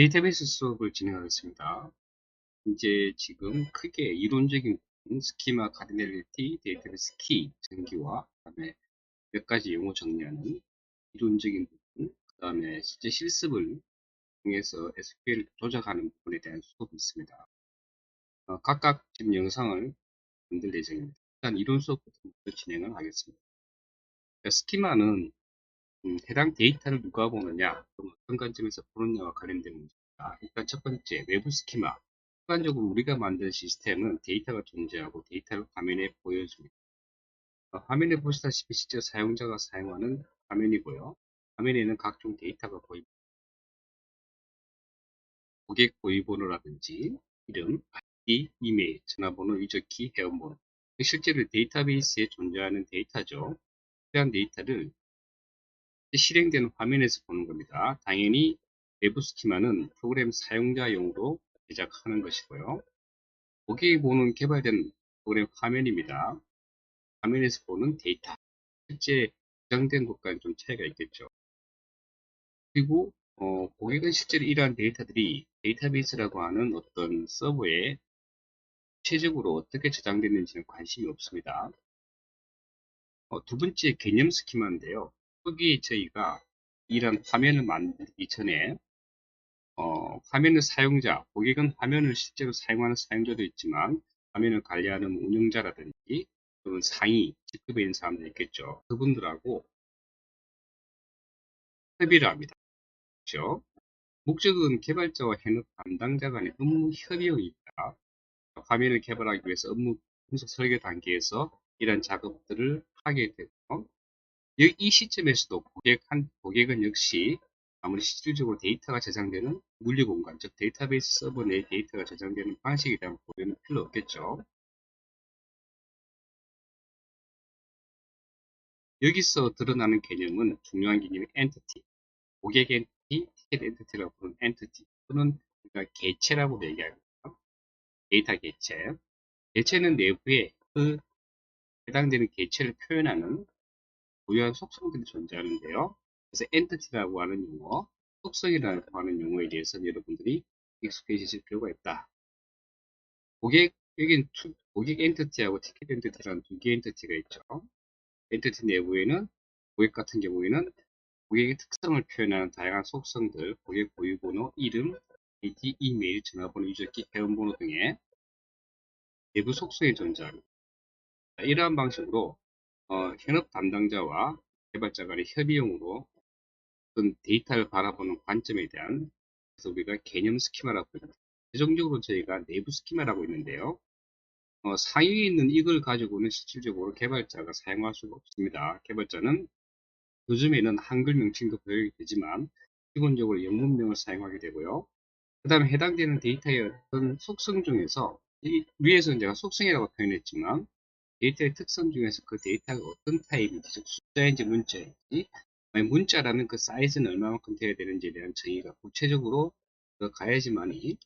데이터베이스 수업을 진행하겠습니다. 이제 지금 크게 이론적인 부분, 스키마, 카디널리티, 데이터베이스 키, 전기와 그다음에 몇 가지 용어 정리하는 이론적인 부분, 그다음에 실제 실습을 통해서 SQL 조작하는 부분에 대한 수업이 있습니다. 각각 지금 영상을 만들 예정입니다. 일단 이론 수업부터 먼저 진행을 하겠습니다. 스키마는 해당 데이터를 누가 보느냐, 또는 어떤 관점에서 보느냐와 관련된 문제입니다. 일단 첫 번째, 외부 스키마. 일반적으로 우리가 만든 시스템은 데이터가 존재하고 데이터를 화면에 보여줍니다. 화면에 보시다시피 실제 사용자가 사용하는 화면이고요. 화면에는 각종 데이터가 보입니다. 고객 고유번호라든지 이름, ID, 이메일, 전화번호, 유저키, 회원번호. 실제로 데이터베이스에 존재하는 데이터죠. 이러한 데이터를 실행되는 화면에서 보는 겁니다. 당연히 외부 스키마는 프로그램 사용자용으로 제작하는 것이고요. 고객이 보는 개발된 프로그램 화면입니다. 화면에서 보는 데이터. 실제 저장된 것과는 좀 차이가 있겠죠. 그리고 고객은 실제로 이러한 데이터들이 데이터베이스라고 하는 어떤 서버에 구체적으로 어떻게 저장됐는지는 관심이 없습니다. 두 번째 개념 스키마인데요. 여기 저희가 이런 화면을 만들기 전에 화면의 사용자, 고객은 화면을 실제로 사용하는 사용자도 있지만 화면을 관리하는 운영자라든지 또는 상위 직급에 있는 사람들 있겠죠. 그분들하고 협의를 합니다. 그렇죠? 목적은 개발자와 현업 담당자 간의 업무 협의입니다. 화면을 개발하기 위해서 업무 분석 설계 단계에서 이런 작업들을 하게 되고 이 시점에서도 고객은 역시 아무리 실질적으로 데이터가 저장되는 물리공간, 즉 데이터베이스 서버 내 데이터가 저장되는 방식에 대한 고려는 필요 없겠죠. 여기서 드러나는 개념은 중요한 개념이 엔티티, 고객 엔티티, 티켓 엔티티라고 부르는 엔티티 또는 우리가 개체라고 얘기합니다. 데이터 개체. 개체는 내부에 그 해당되는 개체를 표현하는 고유한 속성들이 존재하는데요. 그래서 엔티티라고 하는 용어, 속성이라고 하는 용어에 대해서는 여러분들이 익숙해지실 필요가 있다. 여긴 고객 엔티티하고 티켓 엔티티라는 두 개의 엔티티가 있죠. 엔티티 내부에는 고객 같은 경우에는 고객의 특성을 표현하는 다양한 속성들, 고객 고유번호, 이름, ID, 이메일, 전화번호, 유저키, 회원번호 등의 내부 속성이 존재합니다. 이러한 방식으로 현업 담당자와 개발자 간의 협의용으로 어떤 데이터를 바라보는 관점에 대한 그래서 우리가 개념 스키마라고 합니다. 최종적으로 저희가 내부 스키마라고 있는데요. 상위에 있는 이걸 가지고는 실질적으로 개발자가 사용할 수가 없습니다. 개발자는 요즘에는 한글 명칭도 도입이 되지만 기본적으로 영문명을 사용하게 되고요. 그 다음에 해당되는 데이터의 어떤 속성 중에서 위에서는 제가 속성이라고 표현했지만 데이터의 특성 중에서 그 데이터가 어떤 타입인지 즉 숫자인지 문자인지 문자라면 그 사이즈는 얼마만큼 돼야 되는지에 대한 정의가 구체적으로 가야지만이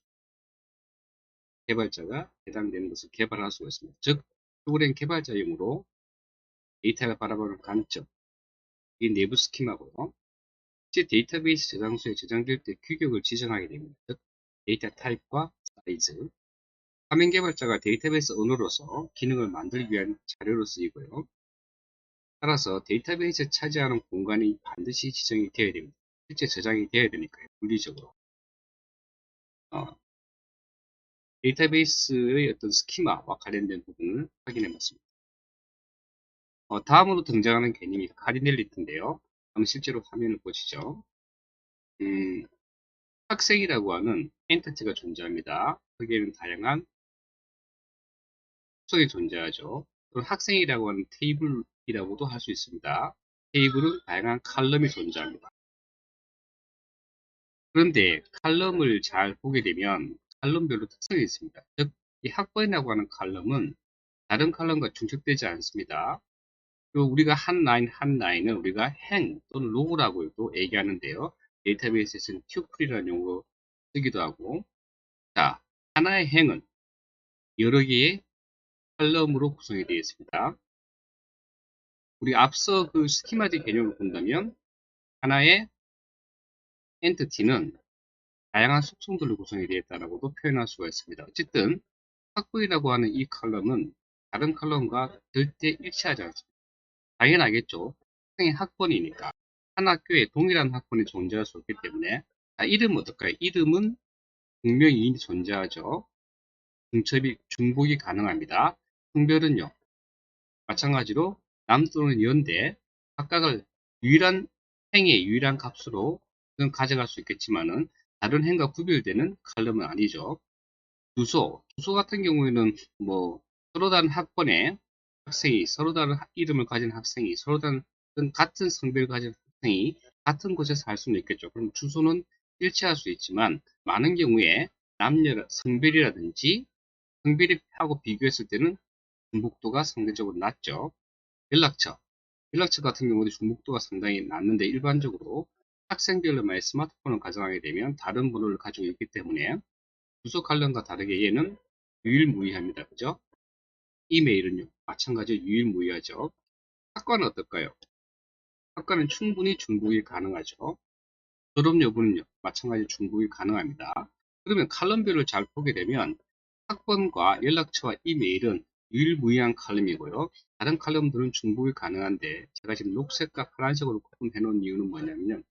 개발자가 해당되는 것을 개발할 수가 있습니다. 즉 프로그램 개발자용으로 데이터를 바라보는 관점 이 내부 스키마고요. 실제 데이터베이스 저장소에 저장될 때 규격을 지정하게 됩니다. 즉 데이터 타입과 사이즈 화면 개발자가 데이터베이스 언어로서 기능을 만들기 위한 자료로 쓰이고요. 따라서 데이터베이스에 차지하는 공간이 반드시 지정이 되어야 됩니다. 실제 저장이 되어야 되니까요. 물리적으로. 데이터베이스의 어떤 스키마와 관련된 부분을 확인해 봤습니다. 다음으로 등장하는 개념이 카디넬리티인데요. 한번 실제로 화면을 보시죠. 학생이라고 하는 엔티티가 존재합니다. 거기에는 다양한 속성이 존재하죠. 또는 학생이라고 하는 테이블이라고도 할 수 있습니다. 테이블은 다양한 칼럼이 존재합니다. 그런데 칼럼을 잘 보게 되면 칼럼별로 특성이 있습니다. 즉, 이 학번이라고 하는 칼럼은 다른 칼럼과 중첩되지 않습니다. 그리고 우리가 한 라인 한 라인은 우리가 행 또는 로그라고도 얘기하는데요. 데이터베이스에서는 튜플이라는 용어로 쓰기도 하고 자, 하나의 행은 여러 개의 칼럼으로 구성이 되어 있습니다. 우리 앞서 그 스키마틱 개념을 본다면 하나의 엔티티는 다양한 속성들로 구성이 되어 있다고도 표현할 수가 있습니다. 어쨌든 학번이라고 하는 이 컬럼은 다른 컬럼과 절대 일치하지 않습니다. 당연하겠죠. 학생의 학번이니까 한 학교에 동일한 학번이 존재할 수 없기 때문에 이름은 어떨까요? 이름은 분명히 존재하죠. 중복이 가능합니다. 성별은요. 마찬가지로 남 또는 연대 각각을 유일한 행의 유일한 값으로 가져갈 수 있겠지만은 다른 행과 구별되는 칼럼은 아니죠. 주소 같은 경우에는 뭐 서로 다른 학번의 학생이 서로 다른 이름을 가진 학생이 서로 다른 같은 성별을 가진 학생이 같은 곳에서 할 수는 있겠죠. 그럼 주소는 일치할 수 있지만 많은 경우에 남녀 성별이라든지 성별하고 비교했을 때는 중복도가 상대적으로 낮죠. 연락처. 연락처 같은 경우도 중복도가 상당히 낮는데 일반적으로 학생별로만 스마트폰을 가정하게 되면 다른 번호를 가지고 있기 때문에 주소 관련과 다르게 얘는 유일무이합니다. 그죠? 이메일은요. 마찬가지로 유일무이하죠. 학과는 어떨까요? 학과는 충분히 중복이 가능하죠. 졸업 여부는요. 마찬가지로 중복이 가능합니다. 그러면 칼럼별을 잘 보게 되면 학번과 연락처와 이메일은 유일무이한 칼럼이고요. 다른 칼럼들은 중복이 가능한데 제가 지금 녹색과 파란색으로 구분해 놓은 이유는 뭐냐면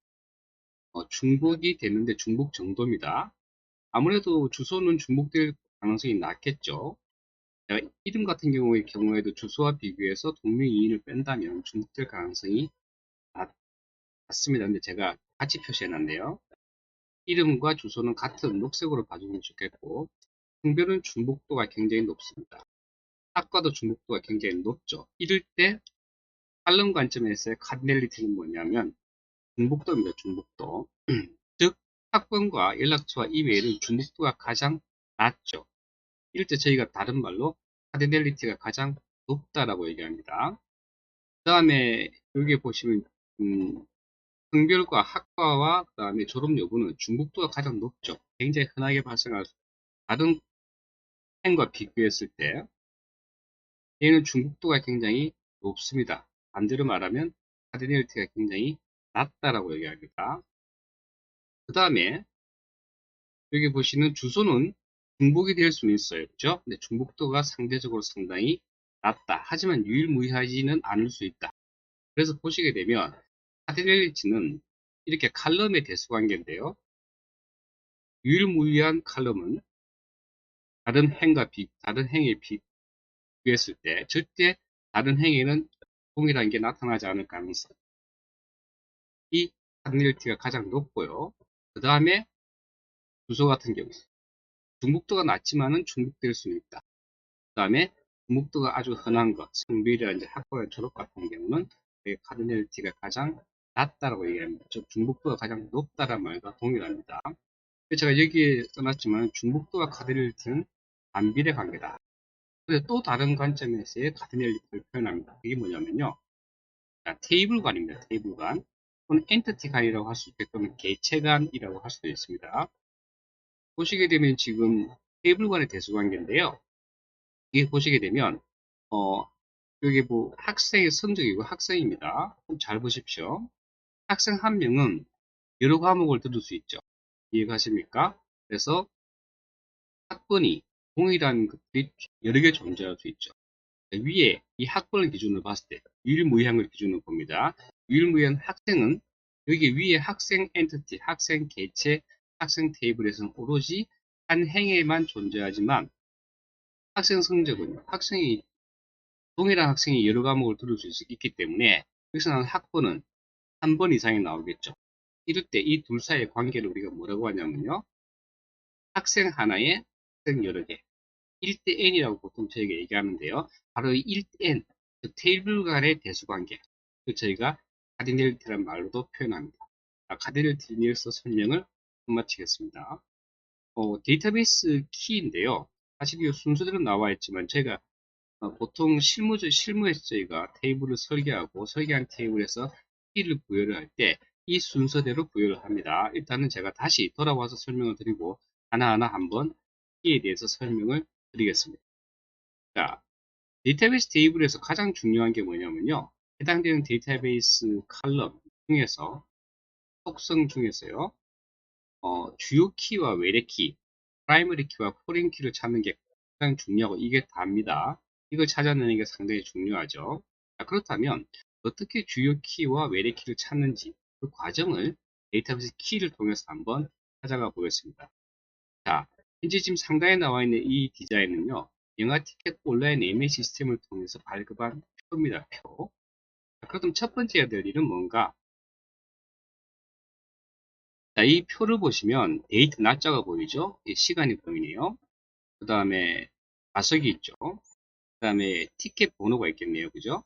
중복이 되는데 중복 정도입니다. 아무래도 주소는 중복될 가능성이 낮겠죠. 제가 이름 같은 경우에도 주소와 비교해서 동명이인을 뺀다면 중복될 가능성이 낮습니다. 근데 제가 같이 표시해 놨네요. 이름과 주소는 같은 녹색으로 봐주면 좋겠고 성별은 중복도가 굉장히 높습니다. 학과도 중복도가 굉장히 높죠. 이럴 때 칼럼 관점에서의 카디널리티는 뭐냐면 중복도입니다. 중복도. 즉 학번과 연락처와 이메일은 중복도가 가장 낮죠. 이럴 때 저희가 다른 말로 카디널리티가 가장 높다라고 얘기합니다. 그 다음에 여기 보시면 성별과 학과와 그 다음에 졸업 여부는 중복도가 가장 높죠. 굉장히 흔하게 발생할 수 다른 행과 비교했을 때 얘는 중복도가 굉장히 높습니다. 반대로 말하면 카디널리티가 굉장히 낮다라고 얘기합니다. 그 다음에 여기 보시는 주소는 중복이 될 수는 있어요. 그죠? 근데 중복도가 상대적으로 상당히 낮다. 하지만 유일무이하지는 않을 수 있다. 그래서 보시게 되면 카디널리티는 이렇게 칼럼의 대수관계인데요. 유일무이한 칼럼은 다른 행에 비교했을 때 절대 다른 행에는 동일한 게 나타나지 않을 가능성이 카디널리티가 가장 높고요. 그 다음에 주소 같은 경우 중복도가 낮지만은 중복될 수는 있다. 그 다음에 중복도가 아주 흔한 것, 성별이라든지 학과의 졸업 같은 경우는 카디널리티가 가장 낮다라고 얘기합니다. 즉 중복도가 가장 높다라는 말과 동일합니다. 제가 여기에 써놨지만 중복도와 카디널리티는 반비례 관계다. 그런데 또 다른 관점에서의 카디널리티를 표현합니다. 이게 뭐냐면요. 자, 테이블관입니다. 테이블관. 또는 엔티티관이라고 할 수 있게끔 개체관이라고 할 수도 있습니다. 보시게 되면 지금 테이블관의 대수관계인데요. 이게 보시게 되면 여기 뭐 학생의 성적이고 학생입니다. 잘 보십시오. 학생 한 명은 여러 과목을 들을 수 있죠. 이해가십니까? 그래서 학번이 동일한 것들이 여러 개 존재할 수 있죠. 위에 이 학번을 기준으로 봤을 때 유일무이한을 기준으로 봅니다. 유일무이한 학생은 여기 위에 학생 엔티티, 학생 개체, 학생 테이블에서는 오로지 한 행에만 존재하지만 학생 성적은 동일한 학생이 여러 과목을 들을 수 있기 때문에 여기서 나오는 학번은 한 번 이상이 나오겠죠. 이럴 때 이 둘 사이의 관계를 우리가 뭐라고 하냐면요. 학생 하나에 학생 여러 개. 1대 n이라고 보통 저희가 얘기하는데요. 바로 이 1대 n, 그 테이블 간의 대수관계. 저희가 카디널리티라는 말로도 표현합니다. 카디널리티에 대해서 설명을 마치겠습니다. 데이터베이스 키인데요. 사실 이 순서대로 나와 있지만 제가 보통 실무에서 저희가 테이블을 설계하고 설계한 테이블에서 키를 부여를 할 때 이 순서대로 부여를 합니다. 일단은 제가 다시 돌아와서 설명을 드리고 하나하나 한번 키에 대해서 설명을 드리겠습니다. 자, 데이터베이스 테이블에서 가장 중요한 게 뭐냐면요. 해당되는 데이터베이스 칼럼 중에서 속성 중에서요. 주요 키와 외래 키, 프라이머리 키와 포린 키를 찾는 게 가장 중요하고 이게 답니다. 이걸 찾아내는 게 상당히 중요하죠. 자, 그렇다면 어떻게 주요 키와 외래 키를 찾는지 그 과정을 데이터베이스 키를 통해서 한번 찾아가 보겠습니다. 자, 현재 지금 상단에 나와 있는 이 디자인은요, 영화 티켓 온라인 예매 시스템을 통해서 발급한 표입니다. 표. 자, 그럼 첫 번째 해야 될 일은 뭔가? 자, 이 표를 보시면 데이트 날짜가 보이죠? 시간이 보이네요. 그 다음에 좌석이 있죠. 그 다음에 티켓 번호가 있겠네요. 그죠?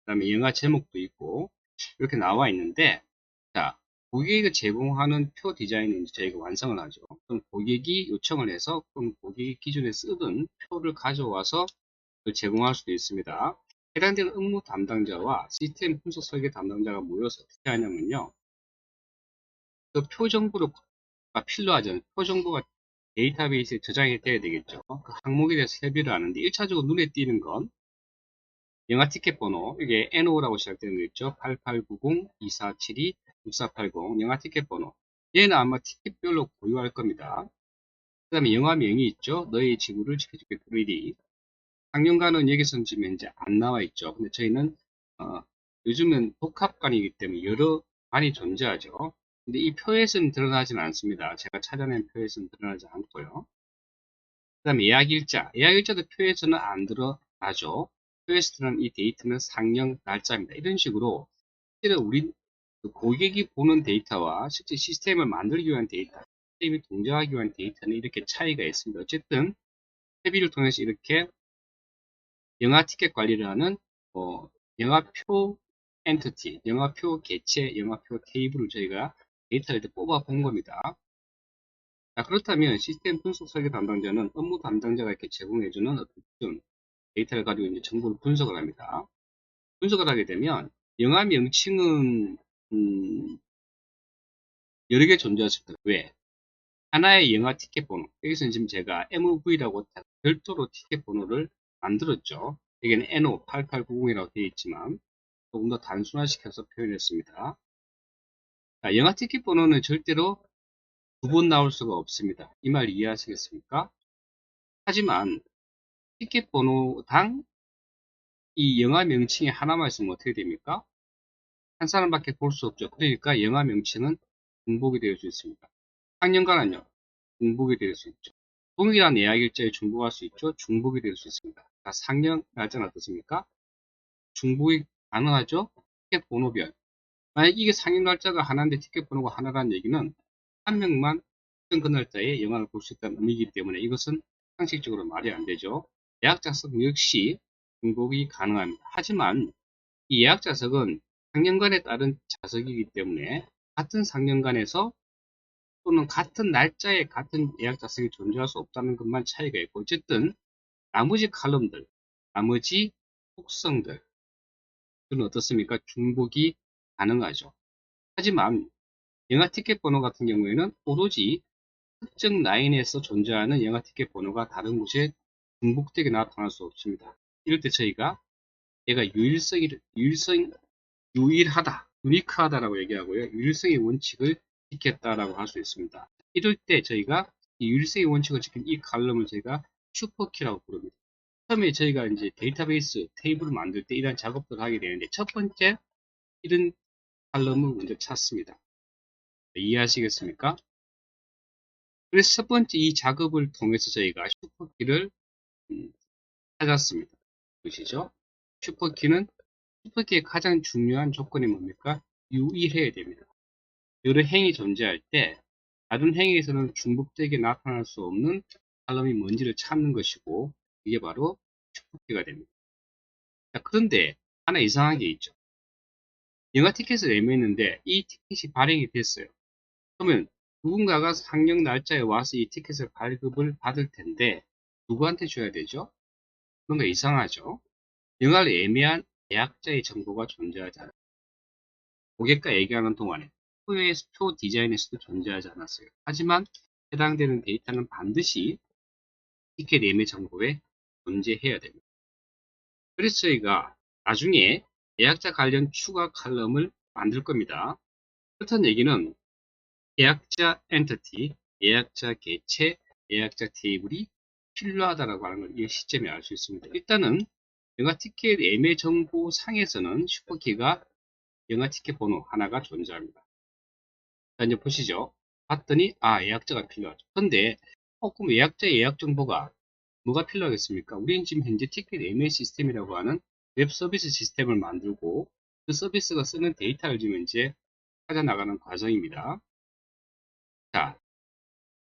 그 다음에 영화 제목도 있고 이렇게 나와 있는데, 자, 고객이 제공하는 표 디자인은 저희가 완성을 하죠. 그럼 고객이 요청을 해서 그럼 고객이 기존에 쓰던 표를 가져와서 제공할 수도 있습니다. 해당되는 업무 담당자와 시스템 분석 설계 담당자가 모여서 어떻게 하냐면요, 그 표 정보가 필요하잖아요. 표 정보가 데이터베이스에 저장이 돼야 되겠죠. 그 항목에 대해서 협의를 하는데 1차적으로 눈에 띄는 건 영화 티켓 번호, 이게 NO라고 시작되는 거 있죠. 8890-2472-6480 영화 티켓 번호. 얘는 아마 티켓별로 고유할 겁니다. 그 다음에 영화명이 있죠. 너의 지구를 지켜줄게 3D. 학년간은 여기서는 지금 이제 안 나와 있죠. 근데 저희는 요즘은 복합관이기 때문에 여러 관이 존재하죠. 근데 이 표에서는 드러나지는 않습니다. 제가 찾아낸 표에서는 드러나지 않고요. 그 다음에 예약일자. 예약일자도 표에서는 안 드러나죠. 표에서 드러난 이 데이터는 상영 날짜입니다. 이런 식으로 실제로 우리 고객이 보는 데이터와 실제 시스템을 만들기 위한 데이터, 시스템이 동작하기 위한 데이터는 이렇게 차이가 있습니다. 어쨌든 협의를 통해서 이렇게 영화 티켓 관리를 하는 영화표 엔티티, 영화표 개체, 영화표 테이블을 저희가 데이터를 뽑아 본 겁니다. 자, 그렇다면 시스템 분석 설계 담당자는 업무 담당자가 이렇게 제공해주는 어떤 기준, 데이터를 가지고 이제 정보를 분석을 합니다. 분석을 하게 되면 영화 명칭은 여러 개 존재했습니다. 왜? 하나의 영화 티켓 번호, 여기서는 지금 제가 MV라고 별도로 티켓 번호를 만들었죠. 여기는 NO8890이라고 되어 있지만 조금 더 단순화시켜서 표현했습니다. 자, 영화 티켓 번호는 절대로 두 번 나올 수가 없습니다. 이 말 이해하시겠습니까? 하지만 티켓 번호당 이 영화 명칭이 하나만 있으면 어떻게 됩니까? 한 사람밖에 볼 수 없죠. 그러니까 영화 명칭은 중복이 될 수 있습니다. 학년간은요, 중복이 될 수 있죠. 동일한 예약일자에 중복할 수 있죠. 중복이 될 수 있습니다. 자, 상영 날짜는 어떻습니까? 중복이 가능하죠. 티켓 번호별. 만약 이게 상영 날짜가 하나인데 티켓 번호가 하나라는 얘기는 한 명만 어떤 그 날짜에 영화를 볼 수 있다는 의미이기 때문에 이것은 상식적으로 말이 안 되죠. 예약 좌석 역시 중복이 가능합니다. 하지만 이 예약 좌석은 상영관에 따른 좌석이기 때문에 같은 상영관에서 또는 같은 날짜에 같은 예약 좌석이 존재할 수 없다는 것만 차이가 있고, 어쨌든 나머지 칼럼들, 나머지 속성들은 어떻습니까? 중복이 가능하죠. 하지만 영화 티켓 번호 같은 경우에는 오로지 특정 라인에서 존재하는 영화 티켓 번호가 다른 곳에 중복되게 나타날 수 없습니다. 이럴 때 저희가 얘가 유일하다, 유니크하다라고 얘기하고요. 유일성의 원칙을 지켰다라고 할 수 있습니다. 이럴 때 저희가 이 유일성의 원칙을 지킨 이 칼럼을 저희가 슈퍼키라고 부릅니다. 처음에 저희가 이제 데이터베이스 테이블을 만들 때 이런 작업들을 하게 되는데 첫 번째 이런 칼럼을 먼저 찾습니다. 이해하시겠습니까? 그래서 첫 번째 이 작업을 통해서 저희가 슈퍼키를 찾았습니다. 보시죠? 슈퍼키의 가장 중요한 조건이 뭡니까? 유일해야 됩니다. 여러 행이 존재할 때 다른 행에서는 중복되게 나타날 수 없는 칼럼이 뭔지를 찾는 것이고 이게 바로 슈퍼키가 됩니다. 자, 그런데 하나 이상한 게 있죠. 영화 티켓을 예매했는데 이 티켓이 발행이 됐어요. 그러면 누군가가 상영 날짜에 와서 이 티켓을 발급을 받을 텐데 누구한테 줘야 되죠? 뭔가 이상하죠. 영화를 예매한 예약자의 정보가 존재하지 않아요. 고객과 얘기하는 동안에 표 디자인에서도 존재하지 않았어요. 하지만 해당되는 데이터는 반드시 티켓 예매 정보에 존재해야 됩니다. 그래서 저희가 나중에 예약자 관련 추가 칼럼을 만들 겁니다. 그렇다는 얘기는 예약자 엔티티, 예약자 개체, 예약자 테이블이 필요하다라고 하는 걸 이 시점에 알 수 있습니다. 일단은 영화 티켓 예매 정보 상에서는 슈퍼키가 영화 티켓 번호 하나가 존재합니다. 자, 이제 보시죠. 봤더니 예약자가 필요하죠. 근데 그럼 예약자 예약 정보가 뭐가 필요하겠습니까? 우리는 지금 현재 티켓 예매 시스템이라고 하는 웹 서비스 시스템을 만들고 그 서비스가 쓰는 데이터를 지금 이제 찾아 나가는 과정입니다. 자,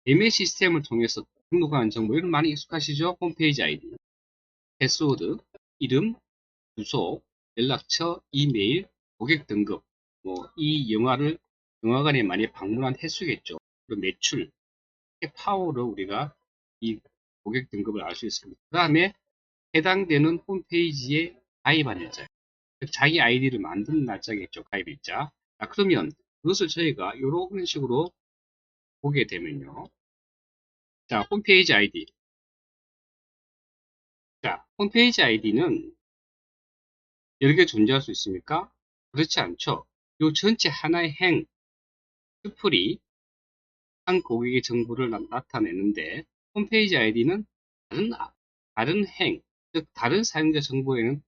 예매 시스템을 통해서 등록하는 정보, 이런 많이 익숙하시죠? 홈페이지 아이디, 패스워드, 이름, 주소, 연락처, 이메일, 고객 등급, 이 영화관에 많이 방문한 횟수겠죠. 그리고 매출, 파워로 우리가 이 고객 등급을 알 수 있습니다. 그 다음에 해당되는 홈페이지에 가입한 날짜, 자기 아이디를 만드는 날짜겠죠. 가입일자. 그러면 그것을 저희가 이런 식으로 보게 되면요. 자, 홈페이지 아이디. 자, 홈페이지 아이디는 여러 개 존재할 수 있습니까? 그렇지 않죠. 이 전체 하나의 슈플이 한 고객의 정보를 나타내는데, 홈페이지 아이디는 다른 즉 다른 사용자 정보에는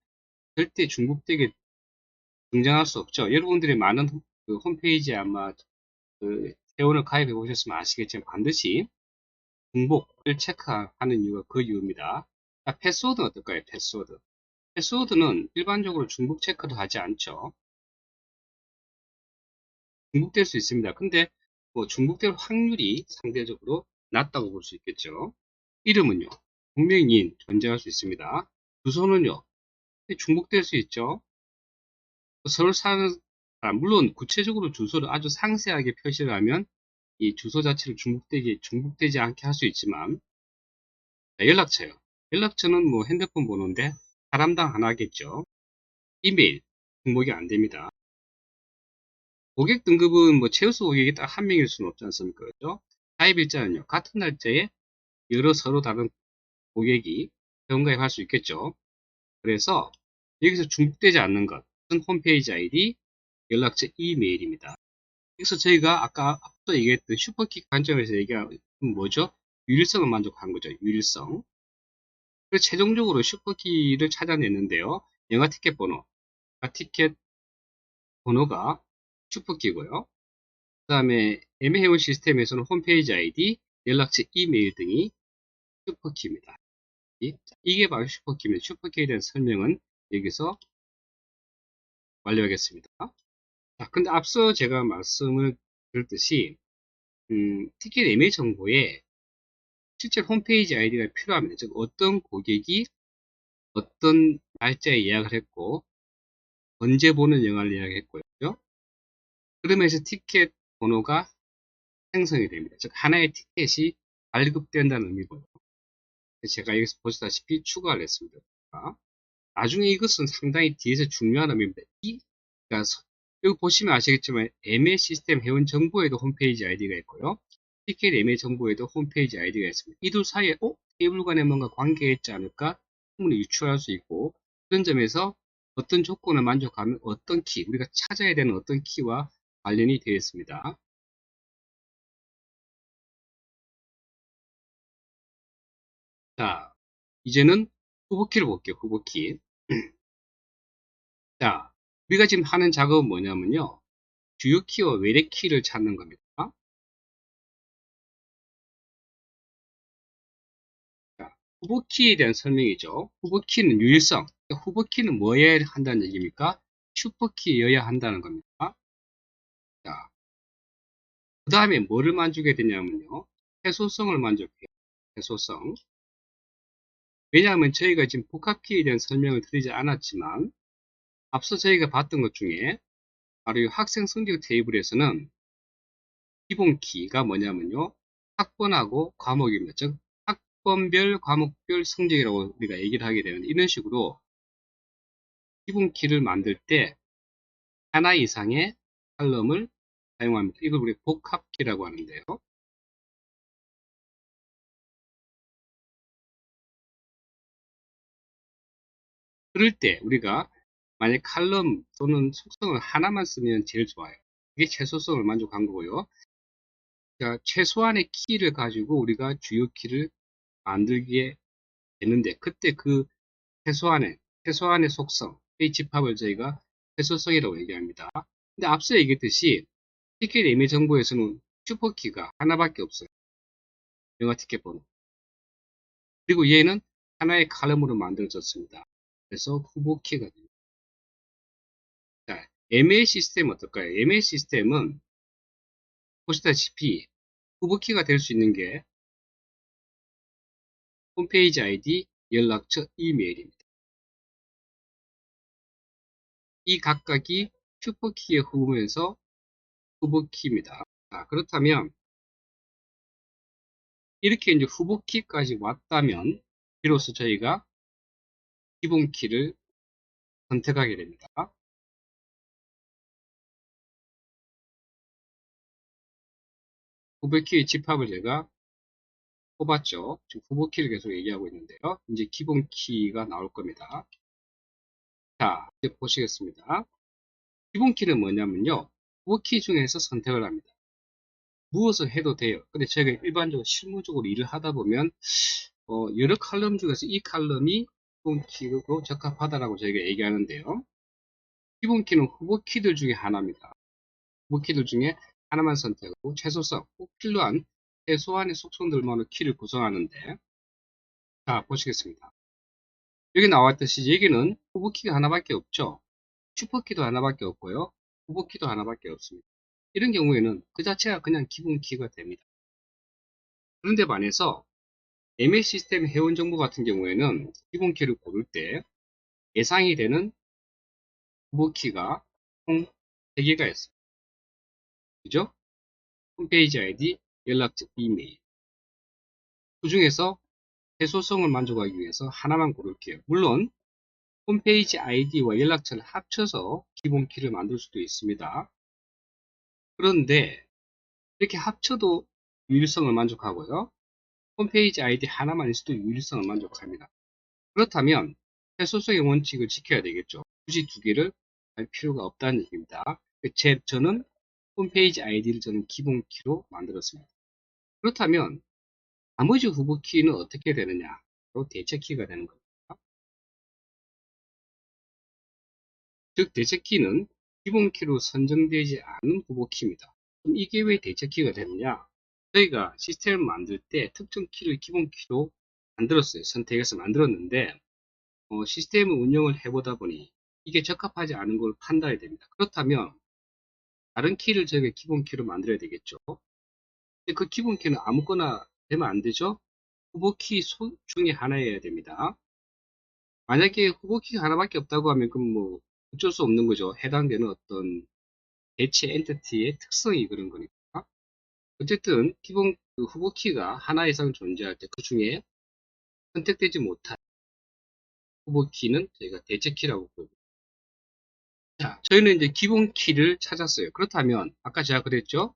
절대 중복되게 등장할 수 없죠. 여러분들이 많은 그 홈페이지에 아마 그 회원을 가입해 보셨으면 아시겠지만 반드시 중복을 체크하는 이유가 그 이유입니다. 자, 패스워드는 어떨까요? 패스워드. 패스워드는 일반적으로 중복 체크도 하지 않죠. 중복될 수 있습니다. 근데 중복될 확률이 상대적으로 낮다고 볼 수 있겠죠. 이름은요, 분명히 존재할 수 있습니다. 주소는요, 중복될 수 있죠. 서울 사는 사람, 물론 구체적으로 주소를 아주 상세하게 표시를 하면 이 주소 자체를 중복되지 않게 할 수 있지만, 연락처요. 연락처는 핸드폰 번호인데 사람당 하나겠죠. 이메일 등록이 안 됩니다. 고객 등급은 최우수 고객이 딱 한 명일 수는 없지 않습니까? 그죠? 가입일자는요, 같은 날짜에 여러 서로 다른 고객이 회원가입할 수 있겠죠. 그래서 여기서 중복되지 않는 것은 홈페이지 아이디, 연락처, 이메일입니다. 여기서 저희가 아까 앞서 얘기했던 슈퍼키 관점에서 얘기한 뭐죠? 유일성을 만족한 거죠. 유일성. 그래서 최종적으로 슈퍼키를 찾아냈는데요. 영화 티켓 번호, 티켓 번호가 슈퍼키고요. 그 다음에 애매해온 시스템에서는 홈페이지 아이디, 연락처, 이메일 등이 슈퍼키입니다. 이게 바로 슈퍼키입니다. 슈퍼키에 대한 설명은 여기서 완료하겠습니다. 자, 근데 앞서 제가 말씀을 드렸듯이 티켓 예매 정보에 실제 홈페이지 아이디가 필요합니다. 즉 어떤 고객이 어떤 날짜에 예약을 했고 언제 보는 영화를 예약했고요. 그죠? 그러면서 티켓 번호가 생성이 됩니다. 즉 하나의 티켓이 발급된다는 의미고요. 제가 여기서 보시다시피 추가를 했습니다. 나중에 이것은 상당히 뒤에서 중요한 의미입니다. 그러니까 여기 보시면 아시겠지만 예매 시스템 회원 정보에도 홈페이지 아이디가 있고요. 티켓 예매 정보에도 홈페이지 아이디가 있습니다. 이 둘 사이에 테이블 간에 뭔가 관계가 있지 않을까 충분히 유추할 수 있고, 그런 점에서 어떤 조건을 만족하면 어떤 키, 우리가 찾아야 되는 어떤 키와 관련이 되어 있습니다. 자, 이제는 후보키를 볼게요. 후보키. 자, 우리가 지금 하는 작업은 뭐냐면요. 주요 키와 외래 키를 찾는 겁니다. 자, 후보키에 대한 설명이죠. 후보키는 유일성. 후보키는 뭐여야 한다는 얘기입니까? 슈퍼키여야 한다는 겁니다. 자, 그 다음에 뭐를 만족해야 되냐면요. 해소성을 만족해요. 해소성. 왜냐하면 저희가 지금 복합키에 대한 설명을 드리지 않았지만, 앞서 저희가 봤던 것 중에 바로 이 학생 성적 테이블에서는 기본 키가 뭐냐면요. 학번하고 과목입니다. 즉 학번별, 과목별 성적이라고 우리가 얘기를 하게 되는데, 이런 식으로 기본 키를 만들 때 하나 이상의 칼럼을 사용합니다. 이걸 우리 복합키라고 하는데요. 그럴 때 우리가 만약 칼럼 또는 속성을 하나만 쓰면 제일 좋아요. 이게 최소성을 만족한 거고요. 자, 최소한의 키를 가지고 우리가 주요 키를 만들게 되는데, 그때 그 최소한의 속성, 이 집합을 저희가 최소성이라고 얘기합니다. 근데 앞서 얘기했듯이 티켓 예매 정보에서는 슈퍼키가 하나밖에 없어요. 영화 티켓 번호. 그리고 얘는 하나의 칼럼으로 만들어졌습니다. 그래서 후보키가 됩니다. 자, MA 시스템 어떨까요? MA 시스템은 보시다시피 후보키가 될 수 있는 게 홈페이지 아이디, 연락처, 이메일입니다. 이 각각이 슈퍼키에 후보면서 후보키입니다. 자, 그렇다면 이렇게 이제 후보키까지 왔다면 비로소 저희가 기본키를 선택하게 됩니다. 후보키의 집합을 제가 뽑았죠. 지금 후보키를 계속 얘기하고 있는데요. 이제 기본키가 나올 겁니다. 자, 이제 보시겠습니다. 기본키는 뭐냐면요. 후보키 중에서 선택을 합니다. 무엇을 해도 돼요. 근데 제가 일반적으로 실무적으로 일을 하다 보면 여러 칼럼 중에서 이 칼럼이 기본키로 적합하다라고 저희가 얘기하는데요. 기본키는 후보키들 중에 하나입니다. 후보키들 중에 하나만 선택하고 최소성, 꼭 필요한 최소한의 속성들만으로 키를 구성하는데, 자, 보시겠습니다. 여기 나왔듯이 여기는 후보키가 하나밖에 없죠. 슈퍼키도 하나밖에 없고요. 후보키도 하나밖에 없습니다. 이런 경우에는 그 자체가 그냥 기본키가 됩니다. 그런데 반해서 MS 시스템 회원 정보 같은 경우에는 기본키를 고를 때 예상이 되는 후보키가 총 3개가 있습니다. 그죠? 홈페이지 아이디, 연락처, 이메일. 그 중에서 최소성을 만족하기 위해서 하나만 고를게요. 물론 홈페이지 아이디와 연락처를 합쳐서 기본키를 만들 수도 있습니다. 그런데 이렇게 합쳐도 유일성을 만족하고요. 홈페이지 아이디 하나만 있어도 유일성을 만족합니다. 그렇다면 최소성의 원칙을 지켜야 되겠죠. 굳이 두 개를 할 필요가 없다는 얘기입니다. 저는 홈페이지 아이디를 저는 기본키로 만들었습니다. 그렇다면 나머지 후보 키는 어떻게 되느냐? 바로 대체키가 되는 겁니다. 즉 대체키는 기본키로 선정되지 않은 후보 키입니다. 그럼 이게 왜 대체키가 되느냐? 저희가 시스템을 만들 때 특정 키를 기본키로 만들었어요. 선택해서 만들었는데 시스템을 운영을 해보다 보니 이게 적합하지 않은 걸 판단해야 됩니다. 그렇다면 다른 키를 저희가 기본키로 만들어야 되겠죠. 근데 그 기본키는 아무거나 되면 안 되죠. 후보키 중에 하나여야 됩니다. 만약에 후보키가 하나밖에 없다고 하면 그럼 뭐 어쩔 수 없는 거죠. 해당되는 어떤 대체 엔티티의 특성이 그런 거니까. 어쨌든 기본 그 후보키가 하나 이상 존재할 때 그 중에 선택되지 못한 후보키는 저희가 대체키라고 부릅니다. 자, 저희는 이제 기본 키를 찾았어요. 그렇다면 아까 제가 그랬죠?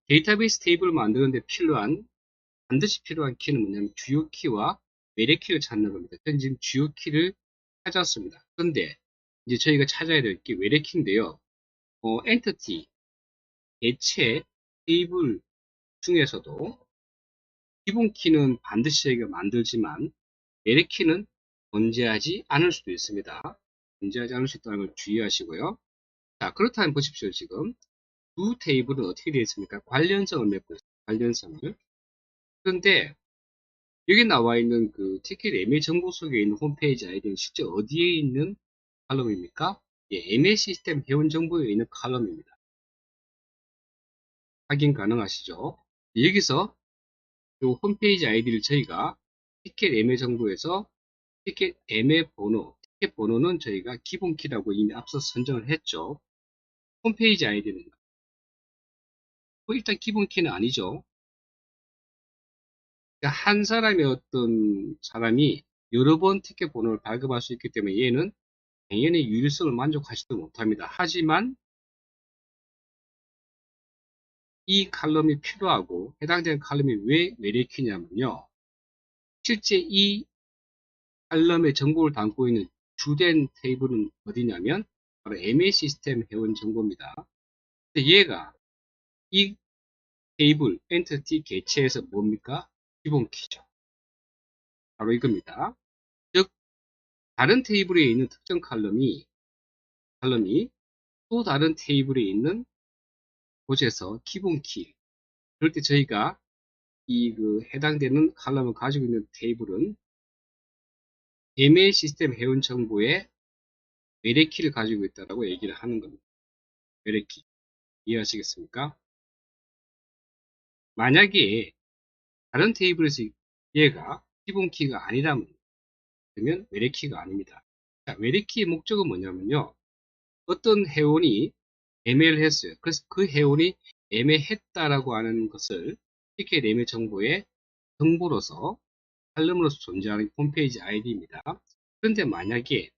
데이터베이스 테이블을 만드는데 반드시 필요한 키는 뭐냐면 주요 키와 외래 키를 찾는 겁니다. 저는 지금 주요 키를 찾았습니다. 그런데 이제 저희가 찾아야 될 게 외래 키인데요. 엔티티, 대체, 테이블 중에서도 기본 키는 반드시 저희가 만들지만 외래 키는 존재하지 않을 수도 있습니다. 존재하지 않을 수 있다는 걸 주의하시고요. 자, 그렇다면 보십시오. 지금 두 테이블은 어떻게 되어 있습니까? 관련성을 맺고 있습니다. 관련성을. 그런데 여기 나와 있는 그 티켓 MA 정보 속에 있는 홈페이지 아이디는 실제 어디에 있는 칼럼입니까? 예, MA 시스템 회원 정보에 있는 칼럼입니다. 확인 가능하시죠? 여기서 이 홈페이지 아이디를 저희가 티켓 MA 정보에서 티켓 MA 번호, 티켓 번호는 저희가 기본 키라고 이미 앞서 선정을 했죠. 홈페이지 아이디는 일단 기본 키는 아니죠. 그러니까 한 사람의 어떤 사람이 여러 번 티켓 번호를 발급할 수 있기 때문에 얘는 당연히 유일성을 만족하지도 못합니다. 하지만 이 칼럼이 필요하고 해당되는 칼럼이 왜 외래키냐면요. 실제 이 칼럼의 정보를 담고 있는 주된 테이블은 어디냐면 바로 MA 시스템 회원 정보입니다. 얘가 이 테이블 엔티티 개체에서 뭡니까? 기본 키죠. 바로 이겁니다. 즉 다른 테이블에 있는 특정 칼럼이 또 다른 테이블에 있는 곳에서 기본 키. 그럴 때 저희가 해당되는 칼럼을 가지고 있는 테이블은 DMA 시스템 회원 정보에 외래키를 가지고 있다고 얘기를 하는 겁니다. 외래키. 이해하시겠습니까? 만약에 다른 테이블에서 얘가 기본 키가 아니라면 그러면 외래키가 아닙니다. 자, 외래키의 목적은 뭐냐면요. 어떤 회원이 애매를 했어요. 그래서 그 회원이 애매했다라고 하는 것을 티켓 애매 정보로서 칼럼으로서 존재하는 홈페이지 아이디입니다. 그런데 만약에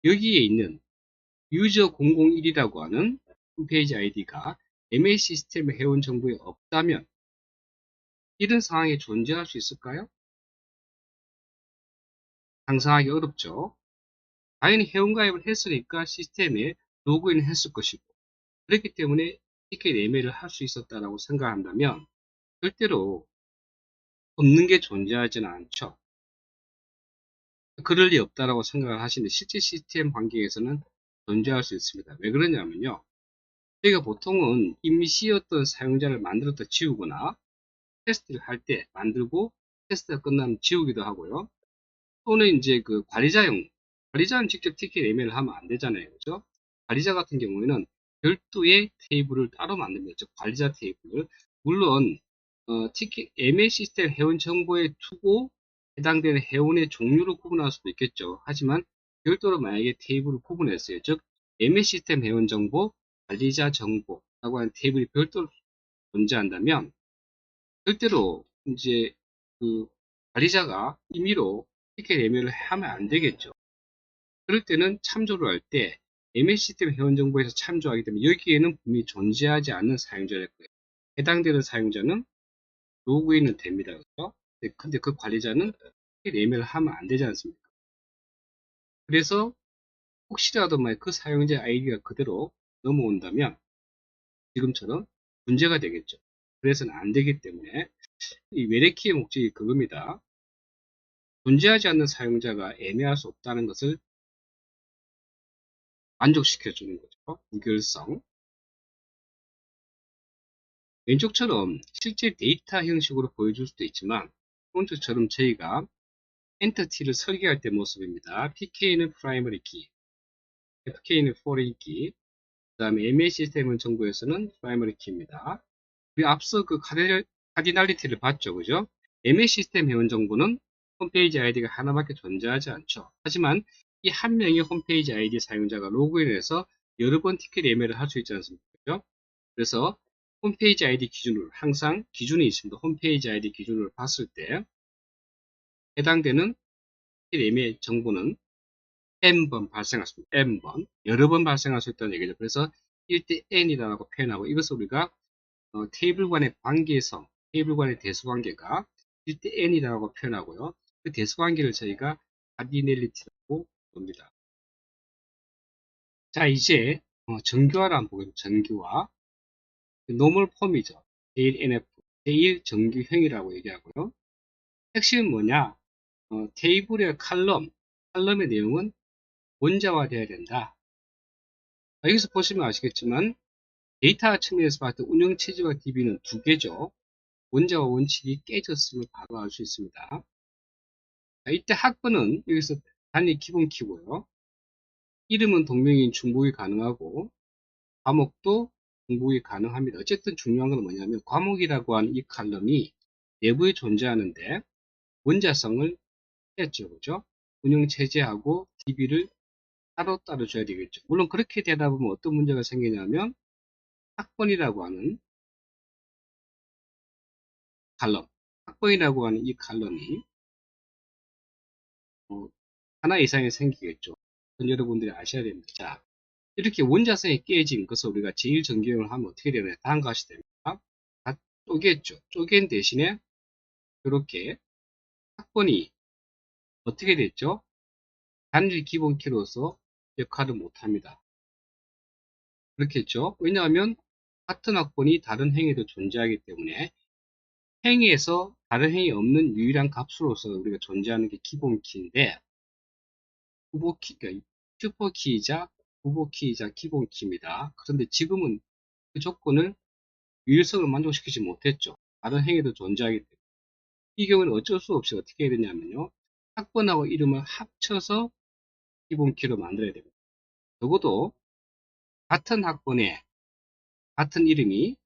여기에 있는 유저 001이라고 하는 홈페이지 아이디가 MA 시스템 회원 정보에 없다면 이런 상황이 존재할 수 있을까요? 상상하기 어렵죠. 당연히 회원가입을 했으니까 시스템에 로그인을 했을 것이고 그렇기 때문에 티켓 예매를 할 수 있었다라고 생각한다면 절대로 없는 게 존재하지는 않죠. 그럴 리 없다라고 생각을 하시는데 실제 시스템 환경에서는 존재할 수 있습니다. 왜 그러냐면요. 저희가 보통은 이미 씌웠던 사용자를 만들었다 지우거나 테스트를 할 때 만들고 테스트가 끝나면 지우기도 하고요. 또는 이제 관리자는 직접 티켓 예매를 하면 안 되잖아요. 그죠? 관리자 같은 경우에는 별도의 테이블을 따로 만듭니다. 즉, 관리자 테이블. 물론, 티켓 예매 시스템 회원 정보에 두고 해당되는 회원의 종류를 구분할 수도 있겠죠. 하지만 별도로 만약에 테이블을 구분했어요. 즉, 예매 시스템 회원 정보, 관리자 정보라고 하는 테이블이 별도로 존재한다면 절대로 이제 그 관리자가 임의로 티켓 예매를 하면 안 되겠죠. 그럴 때는 참조를 할 때 예매 시스템 회원 정보에서 참조하기 때문에 여기에는 분명히 존재하지 않는 사용자일 거예요. 해당되는 사용자는 로그인은 됩니다. 그렇죠? 근데 그 관리자는 티켓 예매를 하면 안 되지 않습니까? 그래서 혹시라도 그 사용자 아이디가 그대로 넘어온다면 지금처럼 문제가 되겠죠. 그래서는 안 되기 때문에 이 외래키의 목적이 그겁니다. 존재하지 않는 사용자가 애매할 수 없다는 것을 만족시켜주는 거죠. 무결성. 왼쪽처럼 실제 데이터 형식으로 보여줄 수도 있지만 오른쪽처럼 저희가 엔티티를 설계할 때 모습입니다. PK는 프라이머리 키, FK는 포레인 키, 그 다음에 MA 시스템은 정보에서는 프라이머리 키입니다. 우리 앞서 그 카디널리티를 봤죠. 그죠? MA 시스템 회원 정보는 홈페이지 아이디가 하나밖에 존재하지 않죠. 하지만 이 한 명의 홈페이지 아이디 사용자가 로그인해서 여러 번 티켓 예매를 할 수 있지 않습니까? 그죠? 그래서 홈페이지 아이디 기준으로 항상 기준이 있습니다. 홈페이지 아이디 기준으로 봤을 때 해당되는 티켓 예매 정보는 n번 발생할 수 있습니다. n번 여러 번 발생할 수 있다는 얘기죠. 그래서 1대 n이라고 표현하고 이것을 우리가 테이블 간의 관계성, 테이블 간의 대수관계가 1대 n이라고 표현하고요. 그 대수관계를 저희가 카디넬리티라고 봅니다. 자, 이제 정규화를 한번 보겠습니다. 정규화. 노멀 폼이죠. 제일 NF, 제일 정규형이라고 얘기하고요. 핵심은 뭐냐? 테이블의 칼럼의 내용은 원자화 되어야 된다. 여기서 보시면 아시겠지만 데이터 측면에서 봤을 때 운영체제와 DB는 두 개죠. 원자와 원칙이 깨졌음을 바로 알 수 있습니다. 자, 이때 학번은 여기서 단위 기본 키고요. 이름은 동명이인 중복이 가능하고 과목도 중복이 가능합니다. 어쨌든 중요한 건 뭐냐면 과목이라고 하는 이 칼럼이 내부에 존재하는데 원자성을 뺐죠. 그죠? 운영체제하고 DB를 따로따로 줘야 되겠죠. 물론 그렇게 되다 보면 어떤 문제가 생기냐면 학번이라고 하는 칼럼, 학번이라고 하는 이 칼럼이 하나 이상이 생기겠죠. 그건 여러분들이 아셔야 됩니다. 자, 이렇게 원자성이 깨진 것을 우리가 제1전기형을 하면 어떻게 되나요? 다음과 같이 됩니다. 다 쪼갰죠. 쪼갠 대신에 이렇게 학번이 어떻게 됐죠? 단일 기본키로서 역할을 못합니다. 그렇겠죠? 왜냐하면 같은 학번이 다른 행에도 존재하기 때문에 행에서 다른 행이 없는 유일한 값으로서 우리가 존재하는 게 기본키인데 후보키, 그러니까 슈퍼키이자 후보키이자 기본키입니다. 그런데 지금은 그 조건을 유일성을 만족시키지 못했죠. 다른 행에도 존재하기 때문에. 이 경우는 어쩔 수 없이 어떻게 해야 되냐면요. 학번하고 이름을 합쳐서 기본키로 만들어야 됩니다. 적어도 같은 학번에 같은 이름이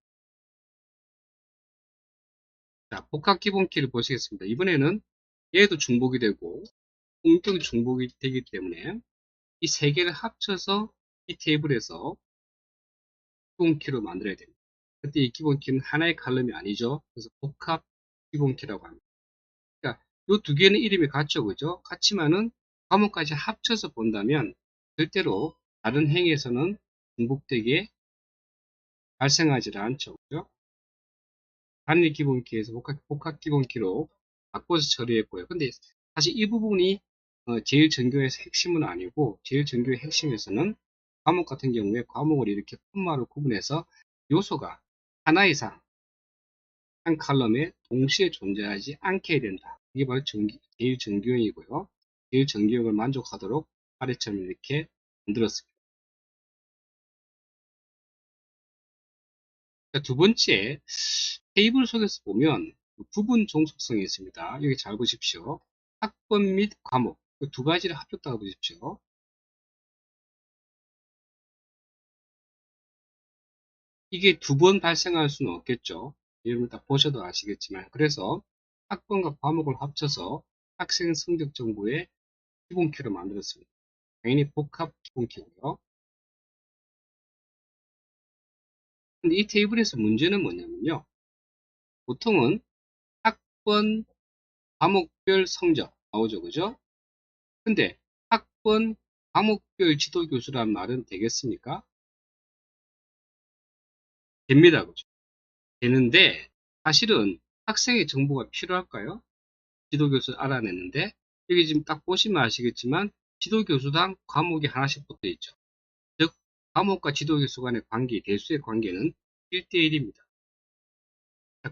자, 복합 기본키를 보시겠습니다. 이번에는 얘도 중복이 되고 공격이 중복이 되기 때문에 이 세 개를 합쳐서 이 테이블에서 기본키로 만들어야 됩니다. 그때 이 기본키는 하나의 칼럼이 아니죠. 그래서 복합 기본키라고 합니다. 그러니까 이 두 개는 이름이 같죠, 그죠? 같지만은 과목까지 합쳐서 본다면 절대로 다른 행에서는 중복되게 발생하지 않죠, 그죠? 단일 기본키에서 복합 기본키로 바꿔서 처리했고요. 근데 사실 이 부분이 제일 전교에서 핵심은 아니고 제일 전교의 핵심에서는 과목 같은 경우에 과목을 이렇게 콤마로 구분해서 요소가 하나 이상 한 칼럼에 동시에 존재하지 않게 해야 된다. 이게 바로 제일 정규형이고요. 제일 정규형을 만족하도록 아래처럼 이렇게 만들었습니다. 두 번째, 테이블 속에서 보면 부분 종속성이 있습니다. 여기 잘 보십시오. 학번 및 과목 두 가지를 합쳤다고 보십시오. 이게 두 번 발생할 수는 없겠죠. 여러분 딱 보셔도 아시겠지만 그래서 학번과 과목을 합쳐서 학생 성적 정보의 기본키로 만들었습니다. 당연히 복합 기본키고요. 근데 이 테이블에서 문제는 뭐냐면요. 보통은 학번, 과목별 성적 나오죠. 그죠? 근데 학번, 과목별 지도교수란 말은 되겠습니까? 됩니다. 그죠? 되는데 사실은 학생의 정보가 필요할까요? 지도교수 알아내는데 여기 지금 딱 보시면 아시겠지만 지도교수당 과목이 하나씩 붙어 있죠. 즉 과목과 지도교수 간의 관계, 대수의 관계는 1대1입니다.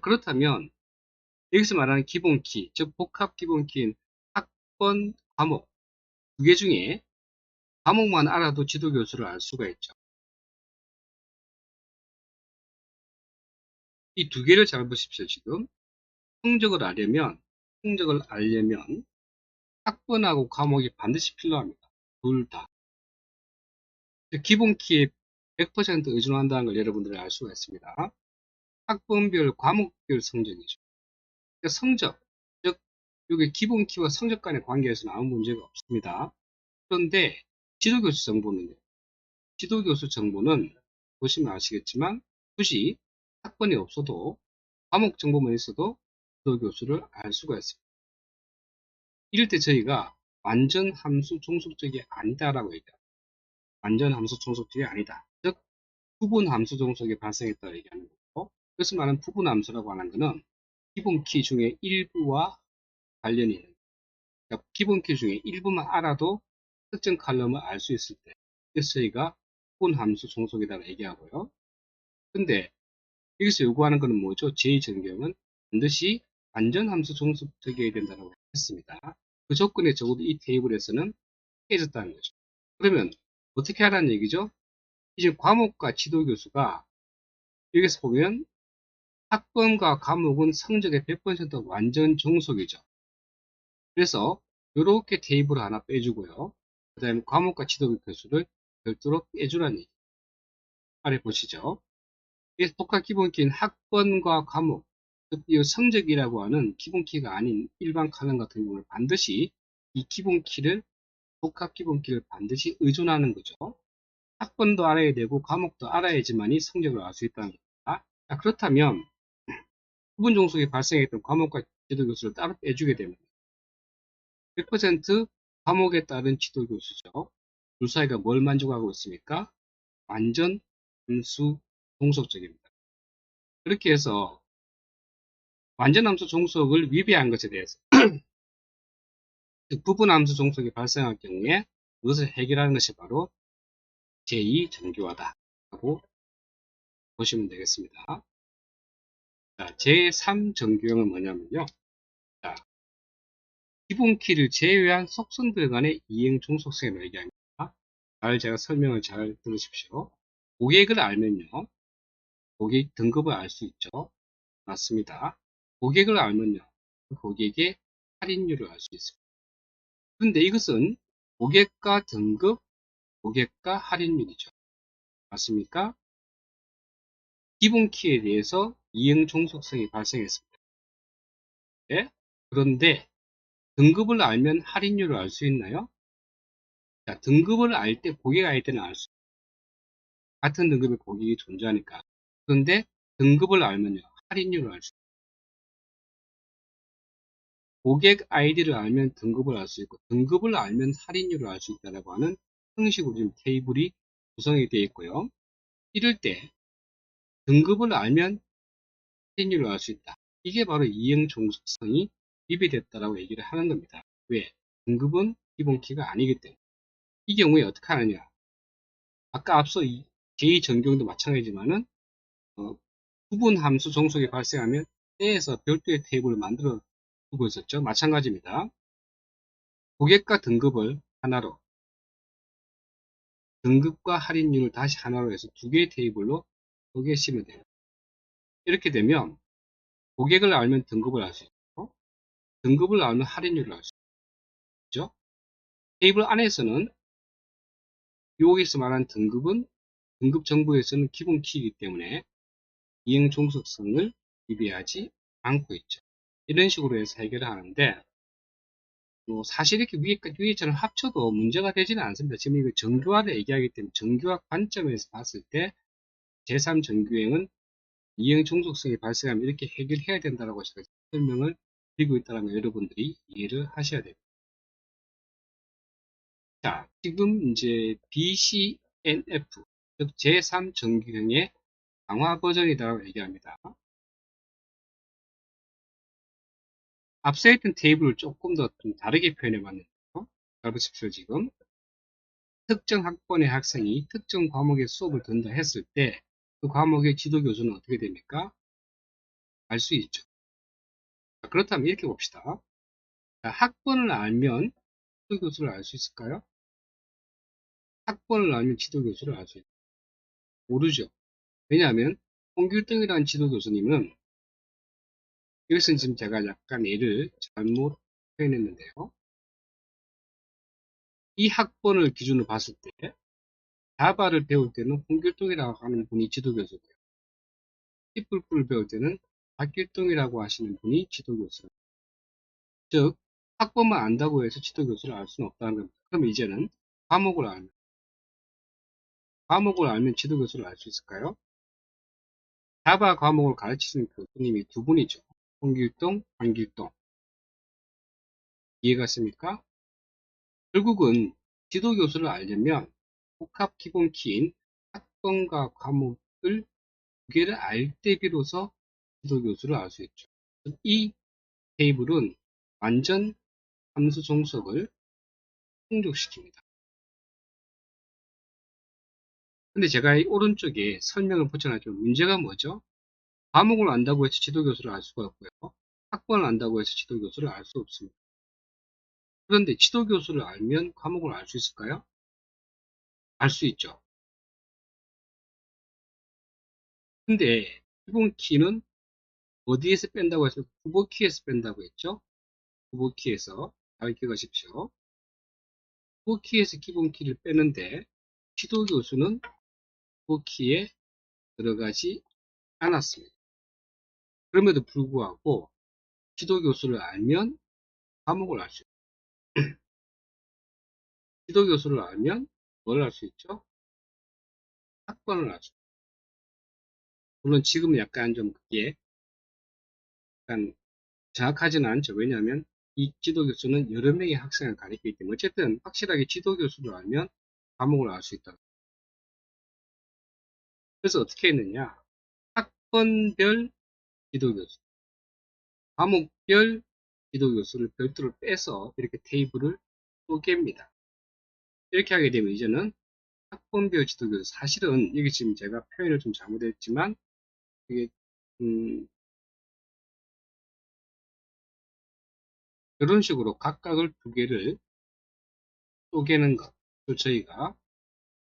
그렇다면 여기서 말하는 기본키, 즉 복합 기본키인 학번, 과목 두 개 중에 과목만 알아도 지도교수를 알 수가 있죠. 이 두 개를 잘 보십시오. 지금 성적을 알려면 학번하고 과목이 반드시 필요합니다. 둘 다. 기본키에 100% 의존한다는 걸 여러분들이 알 수가 있습니다. 학번별, 과목별 성적이죠. 그러니까 성적, 즉, 여기 기본키와 성적 간의 관계에서는 아무 문제가 없습니다. 그런데 지도교수 정보는요. 지도교수 정보는 보시면 아시겠지만 굳이 학번이 없어도 과목 정보만 있어도 지도교수를 알 수가 있습니다. 이럴 때 저희가 완전 함수 종속적이 아니다라고 얘기합니다. 완전 함수 종속적이 아니다. 즉 부분 함수 종속이 발생했다고 얘기하는 거고, 그래서 말하는 부분 함수라고 하는 것은 기본 키 중에 일부와 관련이 있는, 그러니까 기본 키 중에 일부만 알아도 특정 칼럼을 알 수 있을 때, 그래서 저희가 부분 함수 종속이라고 얘기하고요. 근데 여기서 요구하는 것은 뭐죠? 제2전경은 반드시 완전 함수 종속적이어야 된다고 했습니다. 그 조건에 적어도 이 테이블에서는 깨졌다는 거죠. 그러면 어떻게 하라는 얘기죠? 이제 과목과 지도교수가 여기서 보면 학번과 과목은 성적의 100% 완전 종속이죠. 그래서 이렇게 테이블을 하나 빼주고요. 그 다음에 과목과 지도교수를 별도로 빼주라는 얘기. 아래 보시죠. 이게 복합 기본키인 학번과 과목, 즉 이 성적이라고 하는 기본키가 아닌 일반 칼럼 같은 경우는 반드시 이 기본키를 복합 기본키를 반드시 의존하는 거죠. 학번도 알아야 되고 과목도 알아야지만이 성적을 알 수 있다는 겁니다. 자, 그렇다면 부분 종속이 발생했던 과목과 지도교수를 따로 빼주게 됩니다. 100% 과목에 따른 지도교수죠. 둘 사이가 뭘 만족하고 있습니까? 완전 함수 종속적입니다. 그렇게 해서 완전 함수 종속을 위배한 것에 대해서 즉 부분 함수 종속이 발생할 경우에 그것을 해결하는 것이 바로 제2정교화다 라고 보시면 되겠습니다. 자, 제3정규형은 뭐냐면요. 자, 기본키를 제외한 속성들 간의 이행 종속성을 얘기합니다. 제가 설명을 잘 들으십시오. 고객을 알면요. 고객 등급을 알 수 있죠. 맞습니다. 고객을 알면요. 그 고객의 할인율을 알 수 있습니다. 그런데 이것은 고객과 등급, 고객과 할인율이죠. 맞습니까? 기본키에 대해서 이행 종속성이 발생했습니다. 네? 그런데 등급을 알면 할인율을 알 수 있나요? 자, 등급을 알 때 고객 알 때는 알 수 있어요. 같은 등급의 고객이 존재하니까. 그런데 등급을 알면요. 할인율을 알 수 있어요. 고객 아이디를 알면 등급을 알 수 있고 등급을 알면 할인율을 알 수 있다고 하는 형식으로 지금 테이블이 구성이 되어 있고요. 이럴 때 등급을 알면 할인율을 알 수 있다. 이게 바로 이행 종속성이 위배됐다라고 얘기를 하는 겁니다. 왜? 등급은 기본키가 아니기 때문에. 이 경우에 어떻게 하느냐? 아까 앞서 제2전경도 마찬가지지만은 구분 함수 종속이 발생하면 A에서 별도의 테이블을 만들어 두고 있었죠. 마찬가지입니다. 고객과 등급을 하나로, 등급과 할인율을 다시 하나로 해서 두 개의 테이블로 쪼개시면 돼요. 이렇게 되면 고객을 알면 등급을 알 수 있고 등급을 알면 할인율을 알 수 있죠. 테이블 안에서는 여기서 말한 등급은 등급 정보에서는 기본 키이기 때문에 이행 종속성을 위배하지 않고 있죠. 이런 식으로 해서 해결을 하는데 사실 이렇게 위에처럼 합쳐도 문제가 되지는 않습니다. 지금 이거 정교화를 얘기하기 때문에 정교화 관점에서 봤을 때 제3정규행은 이행 종속성이 발생하면 이렇게 해결해야 된다고 제가 설명을 드리고 있다는 걸 여러분들이 이해를 하셔야 됩니다. 자, 지금 이제 BCNF, 즉 제3정규행의 강화 버전이라고 얘기합니다. 앞서 있던 테이블을 조금 더 좀 다르게 표현해 봤는데요. 잘 보십시오, 지금. 특정 학번의 학생이 특정 과목의 수업을 듣는다 했을 때 그 과목의 지도 교수는 어떻게 됩니까? 알 수 있죠. 자, 그렇다면 이렇게 봅시다. 자, 학번을 알면 지도 교수를 알 수 있을까요? 학번을 알면 지도 교수를 알 수 있어요. 모르죠. 왜냐하면 홍길동이라는 지도 교수님은 이것은 지금 제가 약간 예를 잘못 표현했는데요. 이 학번을 기준으로 봤을 때 자바를 배울 때는 홍길동이라고 하는 분이 지도 교수고요. C++를 배울 때는 박길동이라고 하시는 분이 지도 교수예요. 즉 학번만 안다고 해서 지도 교수를 알 수는 없다는 겁니다. 그럼 이제는 과목을 알면 지도 교수를 알 수 있을까요? 자바 과목을 가르치는 교수님이 두 분이죠. 홍길동, 박길동. 이해갔습니까? 결국은 지도 교수를 알려면 복합 기본 키인 학번과 과목을 두 개를 알 때 비로소 지도 교수를 알 수 있죠. 이 테이블은 완전 함수 종속을 충족시킵니다. 근데 제가 이 오른쪽에 설명을 붙여놨지만 문제가 뭐죠? 과목을 안다고 해서 지도 교수를 알 수가 없고요. 학번을 안다고 해서 지도 교수를 알 수 없습니다. 그런데 지도 교수를 알면 과목을 알 수 있을까요? 알 수 있죠. 근데 기본 키는 어디에서 뺀다고 해서 후보키에서 뺀다고 했죠? 후보키에서 잘 기억하십시오. 후보키에서 기본 키를 빼는데 지도 교수는 후보키에 들어가지 않았습니다. 그럼에도 불구하고 지도 교수를 알면 과목을 알 수 있죠. 지도 교수를 알면 뭘 알 수 있죠? 학번을 알 수 있죠. 물론 지금은 약간 좀 그게 약간 정확하지는 않죠. 왜냐하면 이 지도 교수는 여러 명의 학생을 가리키기 때문에 어쨌든 확실하게 지도 교수를 알면 과목을 알 수 있다. 그래서 어떻게 했느냐? 학번별 지도 교수, 과목별 지도 교수를 별도로 빼서 이렇게 테이블을 쪼갭니다. 이렇게 하게 되면 이제는 학번별 지도교수. 사실은 여기 지금 제가 표현을 좀 잘못했지만 이게 이런 식으로 각각을 두 개를 쪼개는 것을 저희가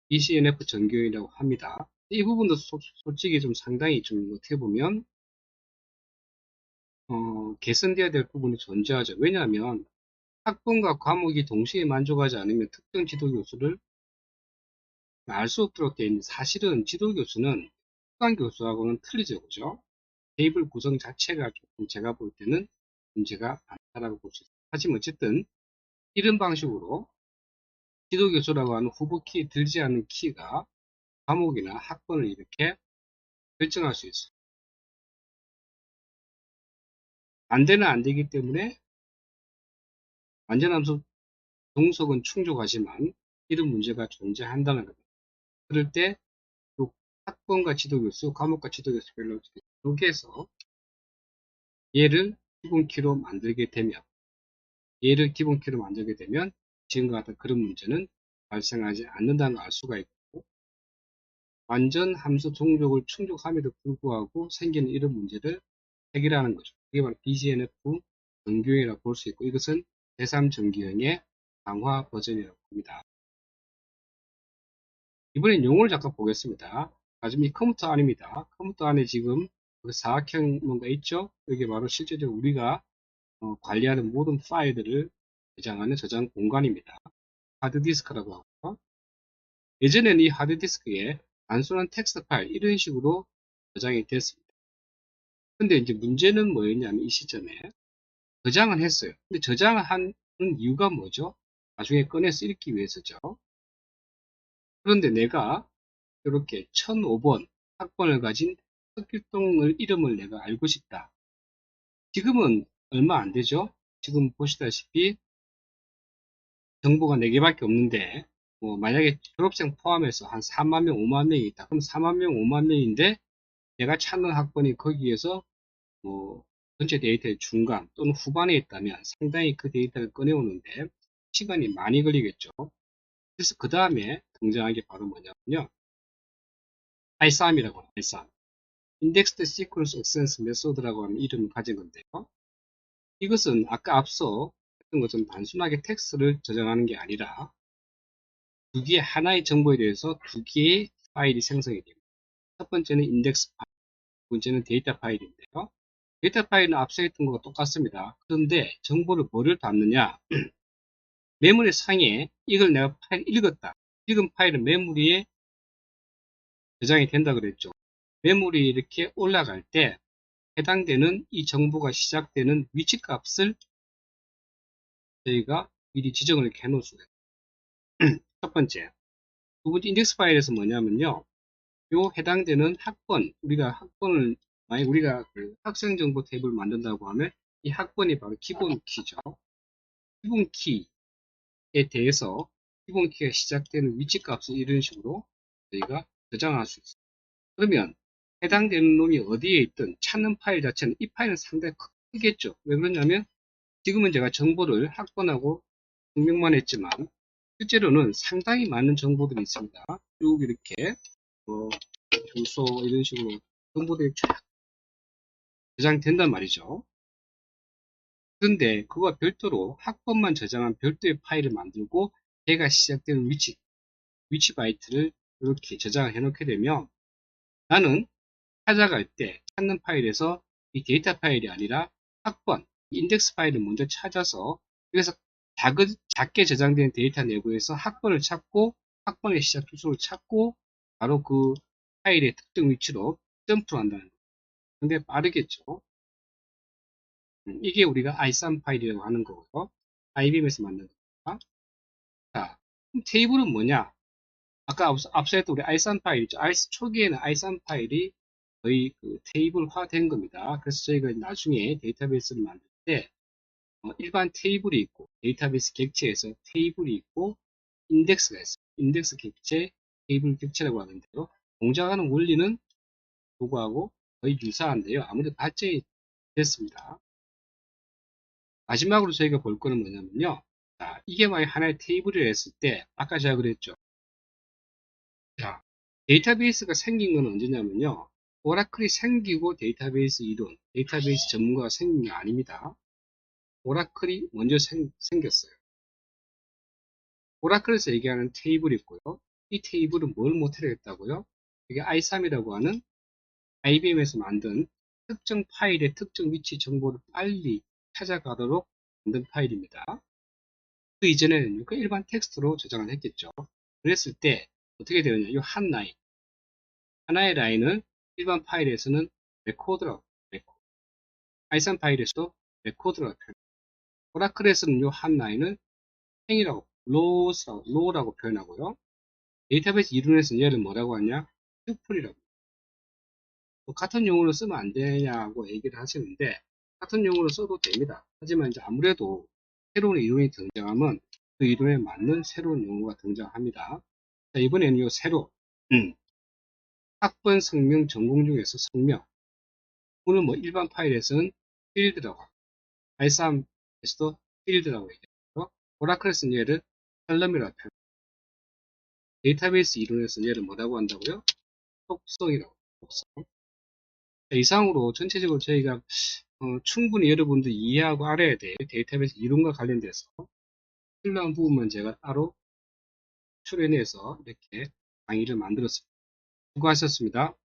BCNF 전교이라고 합니다. 이 부분도 솔직히 좀 상당히 좀 어떻게 보면 개선되어야 될 부분이 존재하죠. 왜냐하면 학번과 과목이 동시에 만족하지 않으면 특정 지도교수를 알 수 없도록 되어 있는, 사실은 지도교수는 수강 교수하고는 틀리죠. 그죠? 테이블 구성 자체가 조금 제가 볼 때는 문제가 많다라고 볼 수 있습니다. 하지만 어쨌든 이런 방식으로 지도교수라고 하는 후보키에 들지 않는 키가 과목이나 학번을 이렇게 결정할 수 있어요. 안 되는 안 되기 때문에 완전함수 동석은 충족하지만 이런 문제가 존재한다는 겁니다. 그럴 때 학번과 지도교수, 과목과 지도교수별로 쪼개서 얘를 기본키로 만들게 되면 지금과 같은 그런 문제는 발생하지 않는다는 걸 알 수가 있고, 완전 함수 종족을 충족함에도 불구하고 생기는 이런 문제를 해결하는 거죠. 이게 바로 BCNF 전교형이라고 볼 수 있고, 이것은 제3전교형의 강화 버전이라고 합니다. 이번엔 용어를 잠깐 보겠습니다. 지금 이 컴퓨터 안입니다. 컴퓨터 안에 지금 사각형 뭔가 있죠? 이게 바로 실제적으로 우리가 관리하는 모든 파일들을 저장하는 저장 공간입니다. 하드디스크라고 하고, 예전에는 이 하드디스크에 단순한 텍스트 파일 이런 식으로 저장이 됐습니다. 근데 이제 문제는 뭐였냐면 이 시점에 저장은 했어요. 근데 저장을 하는 이유가 뭐죠? 나중에 꺼내서 읽기 위해서죠. 그런데 내가 이렇게 1005번 학번을 가진 석길동을 이름을 내가 알고 싶다. 지금은 얼마 안 되죠? 지금 보시다시피 정보가 4개밖에 없는데, 만약에 졸업생 포함해서 한 4만 명, 5만 명이 있다. 그럼 4만 명, 5만 명인데 내가 찾는 학번이 거기에서 전체 데이터의 중간 또는 후반에 있다면 상당히 그 데이터를 꺼내오는데 시간이 많이 걸리겠죠. 그래서 그 다음에 등장한 게 바로 뭐냐면요. ISAM이라고 합니다. ISAM. Indexed Sequence Access Method라고 하는 이름을 가진 건데요. 이것은 아까 앞서 했던 것처럼 단순하게 텍스트를 저장하는 게 아니라 두 개의 하나의 정보에 대해서 두 개의 파일이 생성이 됩니다. 첫 번째는 인덱스 파일, 두 번째는 데이터 파일인데요. 데이터 파일은 앞서 했던 것과 똑같습니다. 그런데 정보를 뭐를 담느냐? 메모리 상에 이걸 내가 파일 읽었다. 읽은 파일은 메모리에 저장이 된다 그랬죠. 메모리에 이렇게 올라갈 때 해당되는 이 정보가 시작되는 위치 값을 저희가 미리 지정을 이렇게 해놓을 수가 있어요. 첫 번째. 두 번째 인덱스 파일에서 뭐냐면요. 요 해당되는 학번, 우리가 학번을, 만약 우리가 그 학생 정보 탭을 만든다고 하면 이 학번이 바로 기본 키죠. 기본 키에 대해서 기본 키가 시작되는 위치 값을 이런 식으로 저희가 저장할 수 있어요. 그러면 해당되는 놈이 어디에 있든 찾는 파일 자체는 이 파일은 상당히 크겠죠. 왜 그러냐면 지금은 제가 정보를 학번하고 증명만 했지만 실제로는 상당히 많은 정보들이 있습니다. 쭉 이렇게 주소 이런 식으로 정보들이 쫙 저장된단 말이죠. 그런데 그와 별도로 학번만 저장한 별도의 파일을 만들고 걔가 시작되는 위치 바이트를 이렇게 저장을 해 놓게 되면 나는 찾아갈 때 찾는 파일에서 이 데이터 파일이 아니라 학번, 인덱스 파일을 먼저 찾아서 그래서 작게 저장된 데이터 내부에서 학번을 찾고 학번의 시작 주소를 찾고 바로 그 파일의 특정 위치로 점프를 한다는 거예요. 근데 빠르겠죠. 이게 우리가 i3 파일이라고 하는 거고요. IBM에서 만든 겁니다. 자, 그럼 테이블은 뭐냐? 아까 앞서 했던 우리 i3 파일 있죠. 초기에는 i3 파일이 거의 그 테이블화 된 겁니다. 그래서 저희가 나중에 데이터베이스를 만들 때 일반 테이블이 있고 데이터베이스 객체에서 테이블이 있고 인덱스가 있어요. 인덱스 객체, 테이블 객체라고 하는데요. 동작하는 원리는 그거하고 거의 유사한데요. 아무래도 발전이 됐습니다. 마지막으로 저희가 볼 거는 뭐냐면요. 자, 이게 만약 하나의 테이블이라 했을 때 아까 제가 그랬죠. 자, 데이터베이스가 생긴 건 언제냐면요. 오라클이 생기고 데이터베이스 이론, 데이터베이스 전문가가 생긴 게 아닙니다. 오라클이 먼저 생겼어요. 오라클에서 얘기하는 테이블이 있고요. 이 테이블은 뭘 못하겠다고요? 이게 i3이라고 하는 IBM에서 만든 특정 파일의 특정 위치 정보를 빨리 찾아가도록 만든 파일입니다. 그 이전에는 그 일반 텍스트로 저장을 했겠죠. 그랬을 때 어떻게 되느냐? 이 한 라인, 하나의 라인을 일반 파일에서는 레코드라고, 레코드. i3 파일에서도 레코드라고 표현합니다. 오라클에서는 이 한 라인을 행이라고, 로우라고 표현하고요. 데이터베이스 이론에서는 얘를 뭐라고 하냐? 튜플이라고. 같은 용어로 쓰면 안 되냐고 얘기를 하시는데, 같은 용어로 써도 됩니다. 하지만 이제 아무래도 새로운 이론이 등장하면 그 이론에 맞는 새로운 용어가 등장합니다. 자, 이번에는 요 새로, 학번, 성명, 전공 중에서 성명. 오늘 뭐 일반 파일에서는 필드라고 하고, i3에서도 필드라고 얘기하고, 오라클에서는 얘를 컬럼이라고 표현합니다. 데이터베이스 이론에서는 얘를 뭐라고 한다고요? 속성이라고. 속성. 이상으로 전체적으로 저희가 충분히 여러분들 이해하고 알아야 돼요. 데이터베이스 이론과 관련돼서 필요한 부분만 제가 따로 출연해서 이렇게 강의를 만들었습니다. 수고하셨습니다.